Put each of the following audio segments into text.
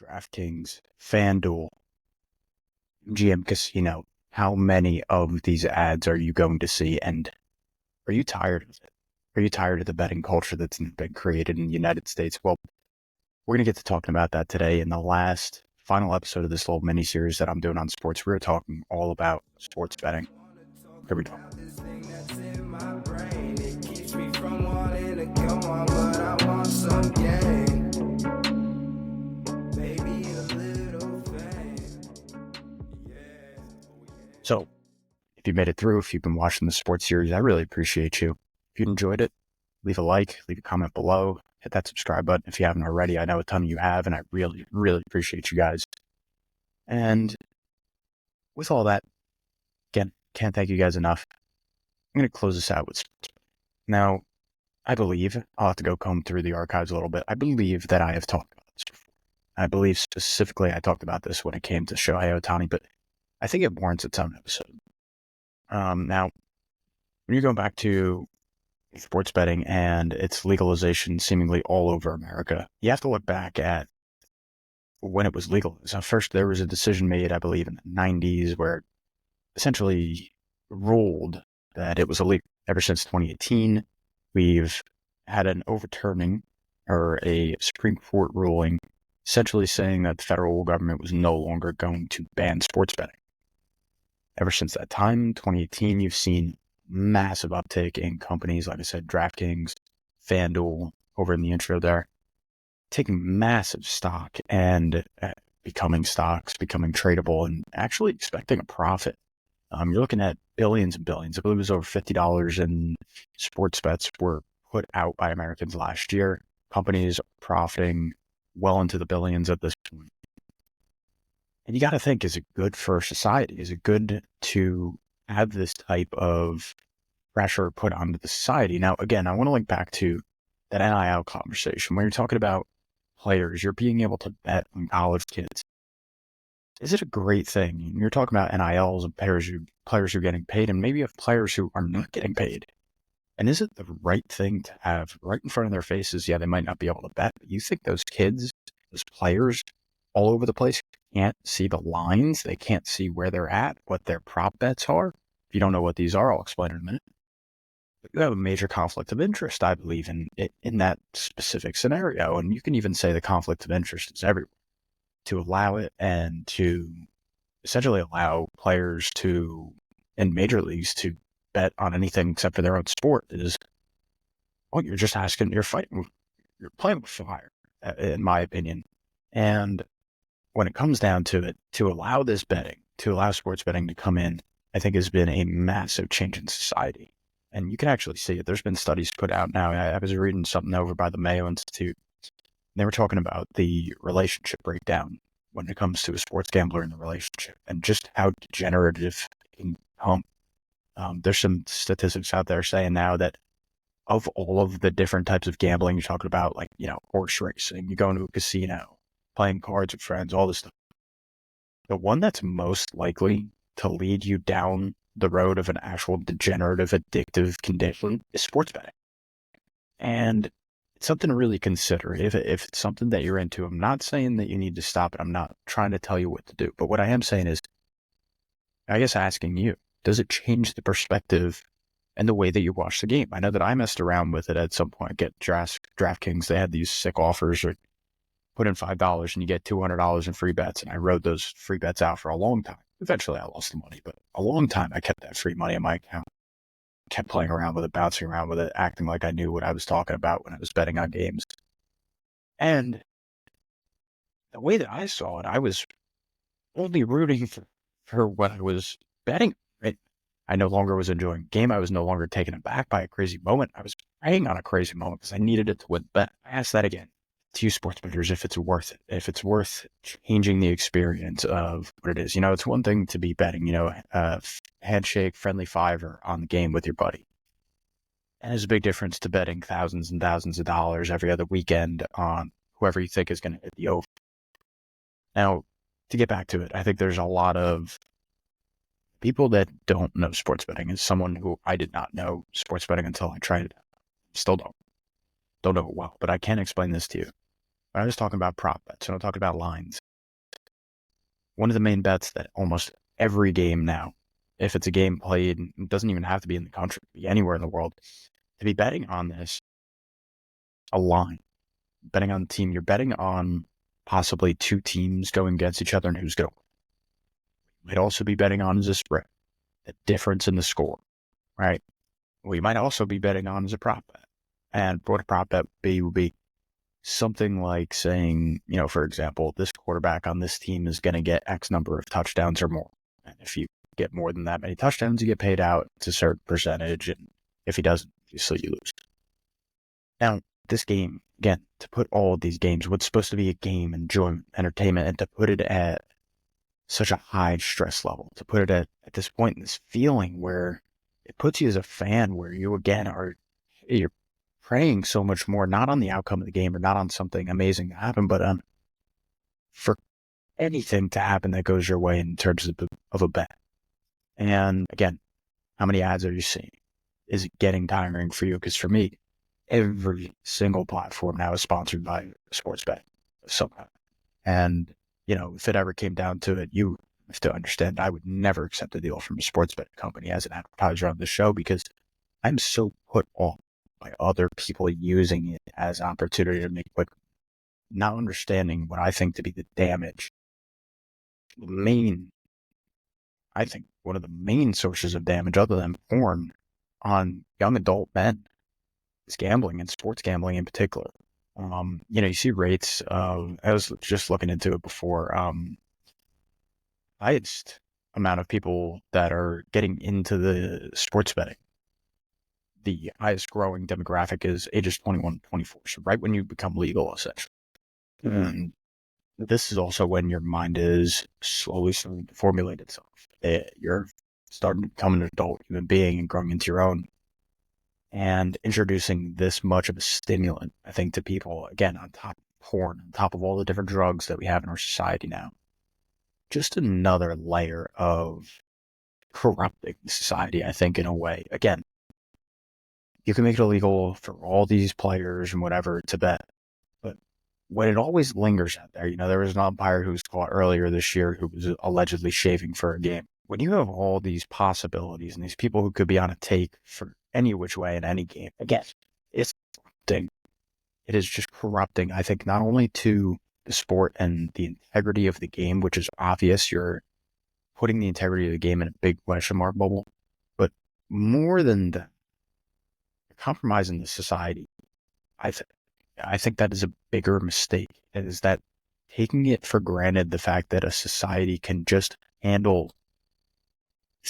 DraftKings, FanDuel, GM Casino. How many of these ads are you going to see? And are you tired of it? Are you tired of the betting culture that's been created in the United States? Well, we're going to get to talking about that today in the last final episode of this little mini series that I'm doing on sports. We're talking all about sports betting. Here we go. So, if you made it through, if you've been watching the sports series, I really appreciate you. If you enjoyed it, leave a like, leave a comment below, hit that subscribe button if you haven't already. I know a ton of you have, and I really, really appreciate you guys. And with all that, again, can't thank you guys enough. I'm going to close this out with sports. Now, I believe, I'll have to go comb through the archives a little bit. I believe that I have talked about this before. I believe specifically I talked about this when it came to Shohei Ohtani, but I think it warrants its own episode. Now, when you go back to sports betting and its legalization seemingly all over America, you have to look back at when it was legal. So first, there was a decision made, I believe, in the 90s where it essentially ruled that it was illegal. Ever since 2018, we've had an overturning or a Supreme Court ruling essentially saying that the federal government was no longer going to ban sports betting. Ever since that time, 2018, you've seen massive uptick in companies, like I said, DraftKings, FanDuel, over in the intro there, taking massive stock and becoming stocks, becoming tradable, and actually expecting a profit. You're looking at billions and billions. I believe it was over $50 in sports bets were put out by Americans last year. Companies are profiting well into the billions at this point. And you got to think, is it good for society? Is it good to have this type of pressure put onto the society? Now, again, I want to link back to that NIL conversation. When you're talking about players, you're being able to bet on college kids. Is it a great thing? You're talking about NILs and players who are getting paid, and maybe you have players who are not getting paid. And is it the right thing to have right in front of their faces? Yeah, they might not be able to bet, but you think those kids, those players all over the place can't see the lines? They can't see where they're at, what their prop bets are? If you don't know what these are, I'll explain in a minute. But you have a major conflict of interest, I believe, in that specific scenario. And you can even say the conflict of interest is everywhere. To allow it and to essentially allow players to, in major leagues, to bet on anything except for their own sport is, well, you're just asking, you're playing with fire, in my opinion. And when it comes down to it, to allow this betting, to allow sports betting to come in, I think has been a massive change in society. And you can actually see it. There's been studies put out now. I was reading something over by the Mayo Institute. They were talking about the relationship breakdown when it comes to a sports gambler in the relationship and just how degenerative it can become. There's some statistics out there saying now that of all of the different types of gambling you're talking about, like, horse racing, you go into a casino, playing cards with friends, all this stuff, the one that's most likely to lead you down the road of an actual degenerative, addictive condition is sports betting. And it's something to really consider. If it's something that you're into, I'm not saying that you need to stop it. I'm not trying to tell you what to do. But what I am saying is, I guess asking you, does it change the perspective and the way that you watch the game? I know that I messed around with it at some point. Get DraftKings, they had these sick offers, or put in $5 and you get $200 in free bets. And I rode those free bets out for a long time. Eventually I lost the money, but a long time I kept that free money in my account. Kept playing around with it, bouncing around with it, acting like I knew what I was talking about when I was betting on games. And the way that I saw it, I was only rooting for what I was betting. Right? I no longer was enjoying the game. I was no longer taken aback by a crazy moment. I was preying on a crazy moment because I needed it to win the bet. I asked that again to you sports bettors if it's worth it, if it's worth changing the experience of what it is. It's one thing to be betting, handshake, friendly fiver on the game with your buddy. And there's a big difference to betting thousands and thousands of dollars every other weekend on whoever you think is going to hit the over. Now, to get back to it, I think there's a lot of people that don't know sports betting. As someone who I did not know sports betting until I tried it, still don't know it well, but I can explain this to you. I was talking about prop bets, and I'm talking about lines. One of the main bets that almost every game now, if it's a game played, it doesn't even have to be in the country, it can be anywhere in the world, to be betting on this, a line, betting on the team, you're betting on possibly two teams going against each other and who's going to win. You might also be betting on is a spread, the difference in the score, right? What you might also be betting on is a prop bet. And what a prop bet would be something like saying, for example, this quarterback on this team is going to get X number of touchdowns or more. And if you get more than that many touchdowns, you get paid out. It's a certain percentage. And if he doesn't, obviously you lose. Now, this game, again, to put all of these games, what's supposed to be a game, enjoyment, entertainment, and to put it at such a high stress level, to put it at this point in this feeling where it puts you as a fan where you, again, you're praying so much more, not on the outcome of the game or not on something amazing to happen, but for anything to happen that goes your way in terms of a bet. And again, how many ads are you seeing? Is it getting tiring for you? Because for me, every single platform now is sponsored by a sports bet somehow. And, if it ever came down to it, you have to understand I would never accept a deal from a sports bet company as an advertiser on the show because I'm so put off by other people using it as an opportunity to make quick, not understanding what I think to be the damage. I think one of the main sources of damage other than porn on young adult men is gambling and sports gambling in particular. You see rates of, I was just looking into it before, highest amount of people that are getting into the sports betting. The highest growing demographic is ages 21 to 24. So right when you become legal, essentially. And this is also when your mind is slowly starting to formulate itself. You're starting to become an adult human being and growing into your own. And introducing this much of a stimulant, I think, to people, again, on top of porn, on top of all the different drugs that we have in our society now, just another layer of corrupting society, I think, in a way. Again, you can make it illegal for all these players and whatever to bet, but when it always lingers out there, there was an umpire who was caught earlier this year who was allegedly shaving for a game. When you have all these possibilities and these people who could be on a take for any which way in any game, again, it's corrupting. It is just corrupting, I think, not only to the sport and the integrity of the game, which is obvious, you're putting the integrity of the game in a big question mark bubble, but more than that, you're compromising the society. I think that is a bigger mistake. It is that taking it for granted, the fact that a society can just handle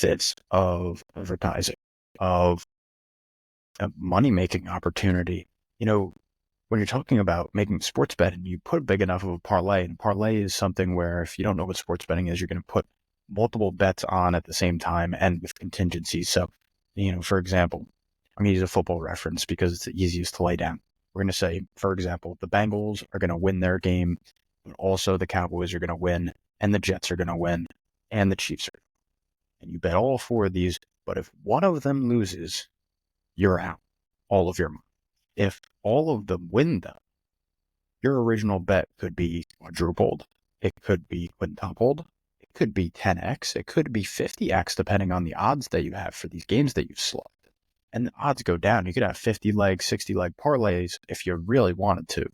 this of advertising, of a money-making opportunity. When you're talking about making sports betting, you put big enough of a parlay, and a parlay is something where if you don't know what sports betting is, you're going to put multiple bets on at the same time and with contingencies. So, for example, I'm going to use a football reference because it's the easiest to lay down. We're going to say, for example, the Bengals are going to win their game, but also the Cowboys are going to win, and the Jets are going to win, and the Chiefs are. And you bet all four of these, but if one of them loses, you're out all of your money. If all of them win, though, your original bet could be quadrupled. It could be quintupled. It could be 10x. It could be 50x, depending on the odds that you have for these games that you've selected. And the odds go down. You could have 50-leg, 60-leg parlays if you really wanted to.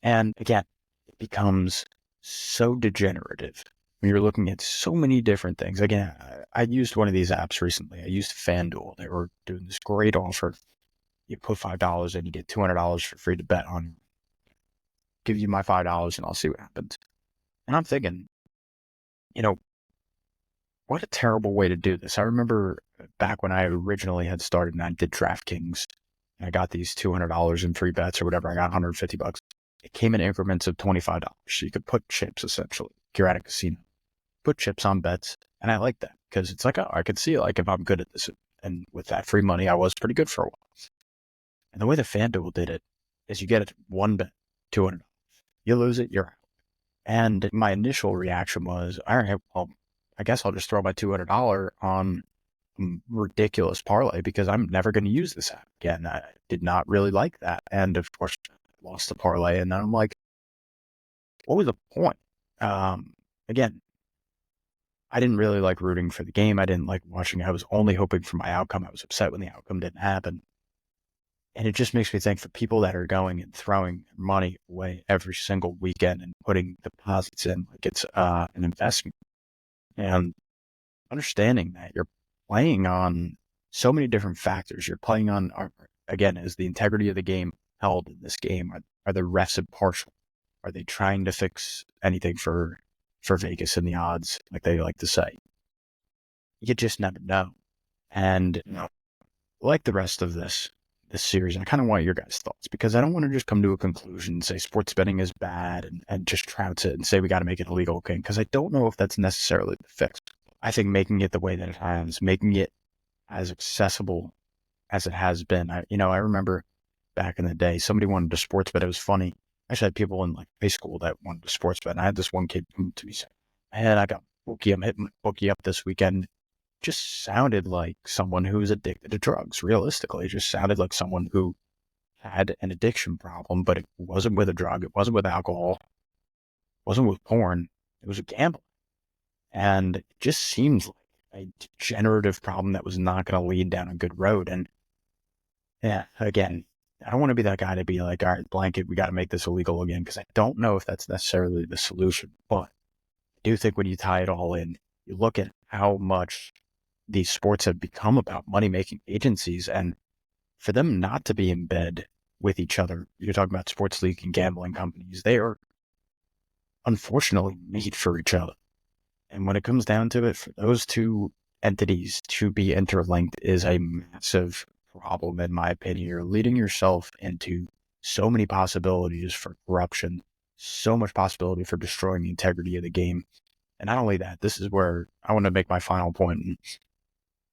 And again, it becomes so degenerative when you're looking at so many different things. Again, I used one of these apps recently. I used FanDuel. They were doing this great offer. You put $5 in, you get $200 for free to bet on. Give you my $5 and I'll see what happens. And I'm thinking, what a terrible way to do this. I remember back when I originally had started and I did DraftKings and I got these $200 in free bets or whatever. I got $150. It came in increments of $25. So you could put chips essentially. If you're at a casino, put chips on bets. And I like that because it's like, oh, I could see like if I'm good at this. And with that free money, I was pretty good for a while. And the way the FanDuel did it is you get it one bet, $200. You lose it, you're out. And my initial reaction was, all right, well, I guess I'll just throw my $200 on a ridiculous parlay because I'm never going to use this app again. I did not really like that. And of course, I lost the parlay. And then I'm like, what was the point? Again, I didn't really like rooting for the game. I didn't like watching. I was only hoping for my outcome. I was upset when the outcome didn't happen. And it just makes me think for people that are going and throwing money away every single weekend and putting deposits in like it's an investment, and understanding that you're playing on so many different factors. You're playing on, again, is the integrity of the game held in this game? Are the refs impartial? Are they trying to fix anything for Vegas and the odds, like they like to say? You just never know. And like the rest of this series, I kind of want your guys' thoughts, because I don't want to just come to a conclusion and say sports betting is bad and just trounce it and say we got to make it illegal again, because I don't know if that's necessarily the fix. I think making it the way that it has, making it as accessible as it has been. I remember back in the day, somebody wanted to sports bet. It was funny. I actually had people in like high school that wanted to sports bet. And I had this one kid come to me saying, "Man, I got bookie. I'm hitting my bookie up this weekend." Just sounded like someone who was addicted to drugs. Realistically, it just sounded like someone who had an addiction problem, but it wasn't with a drug. It wasn't with alcohol. It wasn't with porn. It was a gamble. And it just seems like a degenerative problem that was not going to lead down a good road. And yeah, again, I don't want to be that guy to be like, all right, blanket, we got to make this illegal again, because I don't know if that's necessarily the solution. But I do think when you tie it all in, you look at how much these sports have become about money-making agencies, and for them not to be in bed with each other, you're talking about sports league and gambling companies, they are unfortunately made for each other. And when it comes down to it, for those two entities to be interlinked is a massive problem, in my opinion. You're leading yourself into so many possibilities for corruption, so much possibility for destroying the integrity of the game. And not only that, this is where I want to make my final point. And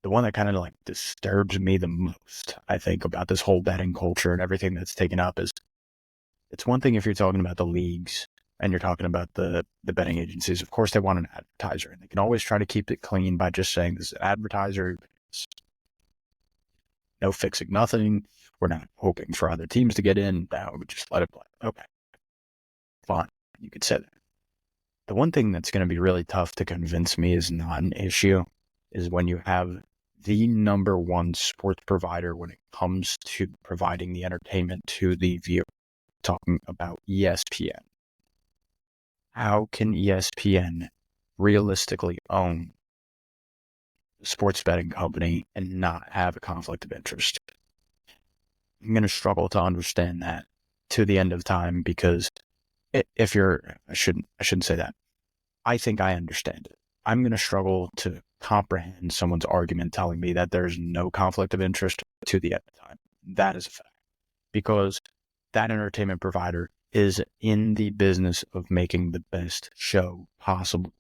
the one that kind of like disturbs me the most, I think, about this whole betting culture and everything that's taken up is, it's one thing if you're talking about the leagues and you're talking about the betting agencies. Of course, they want an advertiser, and they can always try to keep it clean by just saying this is an advertiser. No fixing nothing. We're not hoping for other teams to get in. Now we just let it play. Okay, fine. You could say that. The one thing that's going to be really tough to convince me is not an issue is when you have the number one sports provider when it comes to providing the entertainment to the viewer, talking about ESPN. How can ESPN realistically own a sports betting company and not have a conflict of interest? I'm going to struggle to understand that to the end of time, because if you're, I shouldn't say that. I think I understand it. I'm going to struggle to comprehend someone's argument telling me that there's no conflict of interest to the end of time. That is a fact, because that entertainment provider is in the business of making the best show possible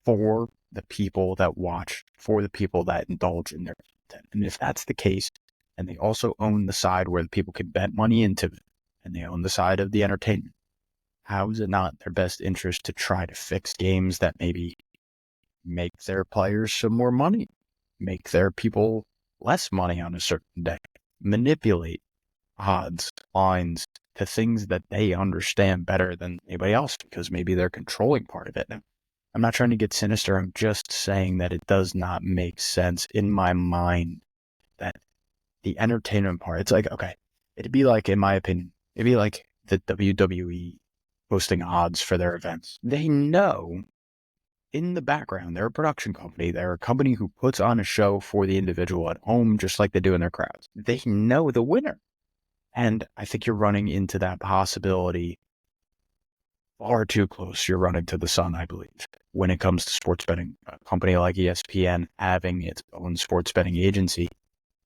for the people that watch, for the people that indulge in their content. And if that's the case, and they also own the side where the people can bet money into it, and they own the side of the entertainment, how is it not their best interest to try to fix games that maybe make their players some more money, make their people less money on a certain day, manipulate odds, lines to things that they understand better than anybody else, because maybe they're controlling part of it. Now, I'm not trying to get sinister. I'm just saying that it does not make sense in my mind that the entertainment part, it's like, okay, it'd be like, in my opinion, it'd be like the WWE posting odds for their events. They know in the background, they're a production company. They're a company who puts on a show for the individual at home, just like they do in their crowds. They know the winner. And I think you're running into that possibility far too close. You're running to the sun, I believe, when it comes to sports betting. A company like ESPN having its own sports betting agency,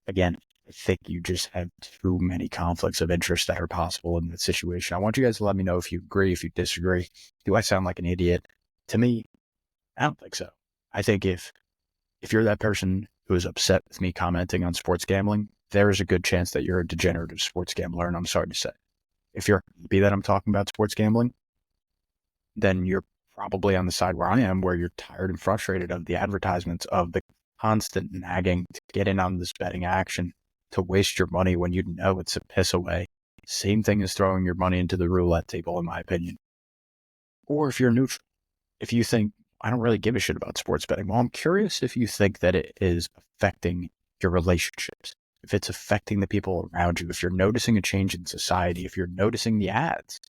again, I think you just have too many conflicts of interest that are possible in that situation. I want you guys to let me know if you agree, if you disagree. Do I sound like an idiot? To me, I don't think so. I think if you're that person who is upset with me commenting on sports gambling, there is a good chance that you're a degenerative sports gambler, and I'm sorry to say. If you're happy that I'm talking about sports gambling, then you're probably on the side where I am, where you're tired and frustrated of the advertisements, of the constant nagging to get in on this betting action, to waste your money when you know it's a piss away. Same thing as throwing your money into the roulette table, in my opinion. Or if you're neutral, if you think, I don't really give a shit about sports betting, well, I'm curious if you think that it is affecting your relationships, if it's affecting the people around you, if you're noticing a change in society, if you're noticing the ads.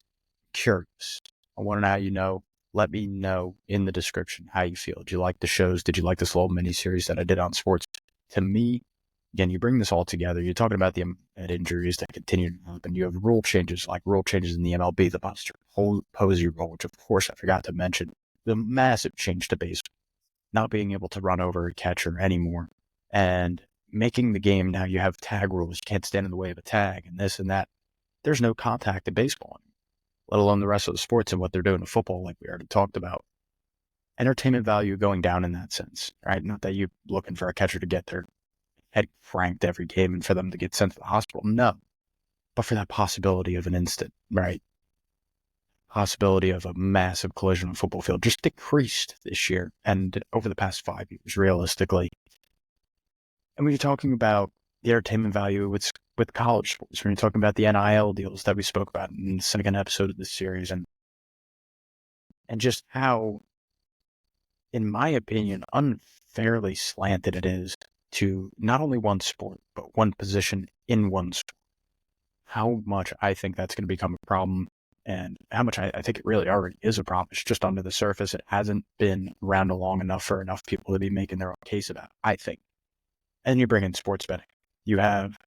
Curious. I want to know how you know. Let me know in the description how you feel. Did you like the shows? Did you like this little mini series that I did on sports? To me, again, you bring this all together. You're talking about the injuries that continue to happen. You have rule changes, like rule changes in the MLB, the Buster Posey rule, which of course I forgot to mention. The massive change to baseball, not being able to run over a catcher anymore, and making the game now you have tag rules. You can't stand in the way of a tag and this and that. There's no contact in baseball, let alone the rest of the sports and what they're doing in football, like we already talked about. Entertainment value going down in that sense, right? Not that you're looking for a catcher to get their head franked every game and for them to get sent to the hospital. No, but for that possibility of an instant, right? Possibility of a massive collision on a football field just decreased this year and over the past 5 years, realistically. And when you're talking about the entertainment value with college sports, when you're talking about the NIL deals that we spoke about in the second episode of this series, and just how, in my opinion, unfairly slanted it is to not only one sport, but one position in one sport. How much I think that's going to become a problem, and how much I think it really already is a problem. It's just under the surface. It hasn't been around long enough for enough people to be making their own case about it, I think. And you bring in sports betting. You have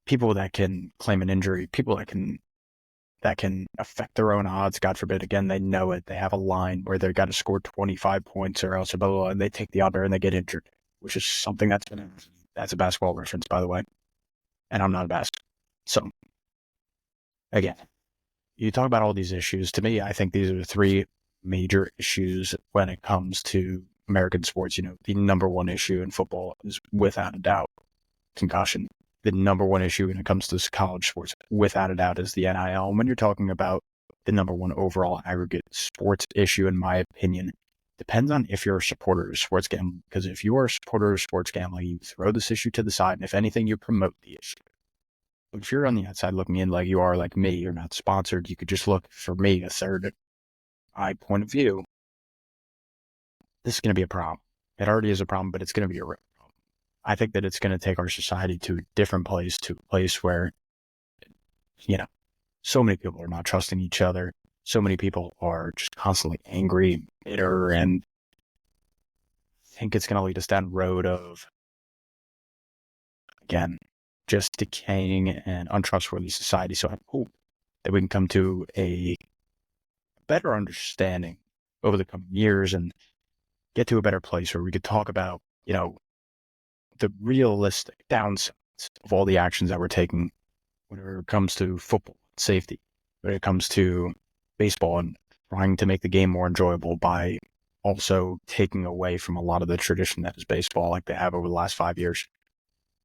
people that can claim an injury, people that can affect their own odds. God forbid, again, they know it. They have a line where they've got to score 25 points or else, blah, blah, blah, and they take the under and they get injured, which is something that's a basketball reference, by the way. And I'm not a basketball. So, again, you talk about all these issues. To me, I think these are the three major issues when it comes to American sports. The number one issue in football is without a doubt concussion. The number one issue when it comes to college sports, without a doubt, is the NIL. And when you're talking about the number one overall aggregate sports issue, in my opinion, depends on if you're a supporter of sports gambling. Because if you are a supporter of sports gambling, you throw this issue to the side, and if anything, you promote the issue. But if you're on the outside looking in, like you are, like me, you're not sponsored, you could just look, for me, a third eye point of view, this is going to be a problem. It already is a problem, but it's going to be a real problem. I think that it's going to take our society to a different place, to a place where, so many people are not trusting each other. So many people are just constantly angry, bitter, and I think it's going to lead us down a road of, again, just decaying and untrustworthy society. So I hope that we can come to a better understanding over the coming years and get to a better place where we could talk about, the realistic downsides of all the actions that we're taking when it comes to football safety, when it comes to baseball and trying to make the game more enjoyable by also taking away from a lot of the tradition that is baseball, like they have over the last 5 years.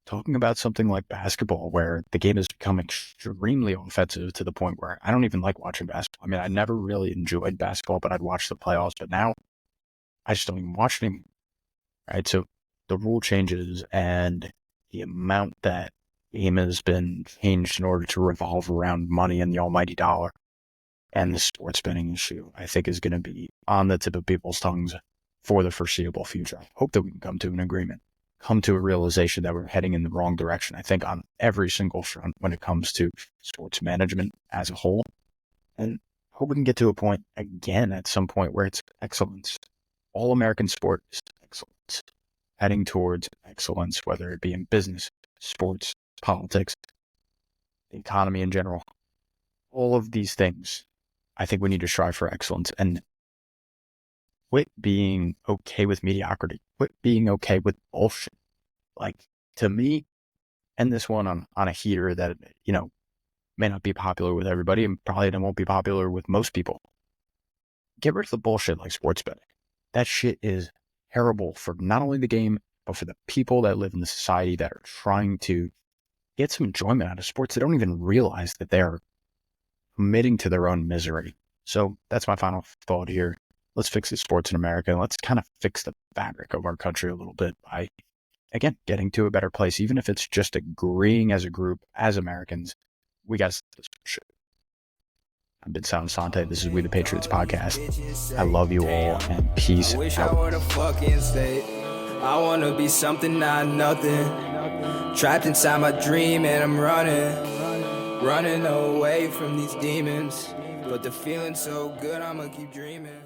Talking about something like basketball, where the game has become extremely offensive to the point where I don't even like watching basketball. I mean, I never really enjoyed basketball, but I'd watch the playoffs, but now I just don't even watch it anymore. Right? So the rule changes and the amount that game has been changed in order to revolve around money and the almighty dollar and the sports betting issue, I think is going to be on the tip of people's tongues for the foreseeable future. I hope that we can come to an agreement, come to a realization that we're heading in the wrong direction, I think, on every single front when it comes to sports management as a whole. And hope we can get to a point again at some point where it's excellence. All American sport is excellence, heading towards excellence, whether it be in business, sports, politics, the economy in general. All of these things, I think we need to strive for excellence and quit being okay with mediocrity, quit being okay with bullshit. Like, to me, end this one on a heater that, may not be popular with everybody and probably won't be popular with most people. Get rid of the bullshit like sports betting. That shit is terrible for not only the game, but for the people that live in the society that are trying to get some enjoyment out of sports. They don't even realize that they're committing to their own misery. So that's my final thought here. Let's fix the sports in America. Let's kind of fix the fabric of our country a little bit by, again, getting to a better place. Even if it's just agreeing as a group, as Americans, we got to I've been Sal Sante. This is We the Patriots podcast. I love you all, and peace out. I wanna be something, not nothing. Trapped inside my dream and I'm running away from these demons. But the feeling's so good, I'ma keep dreaming.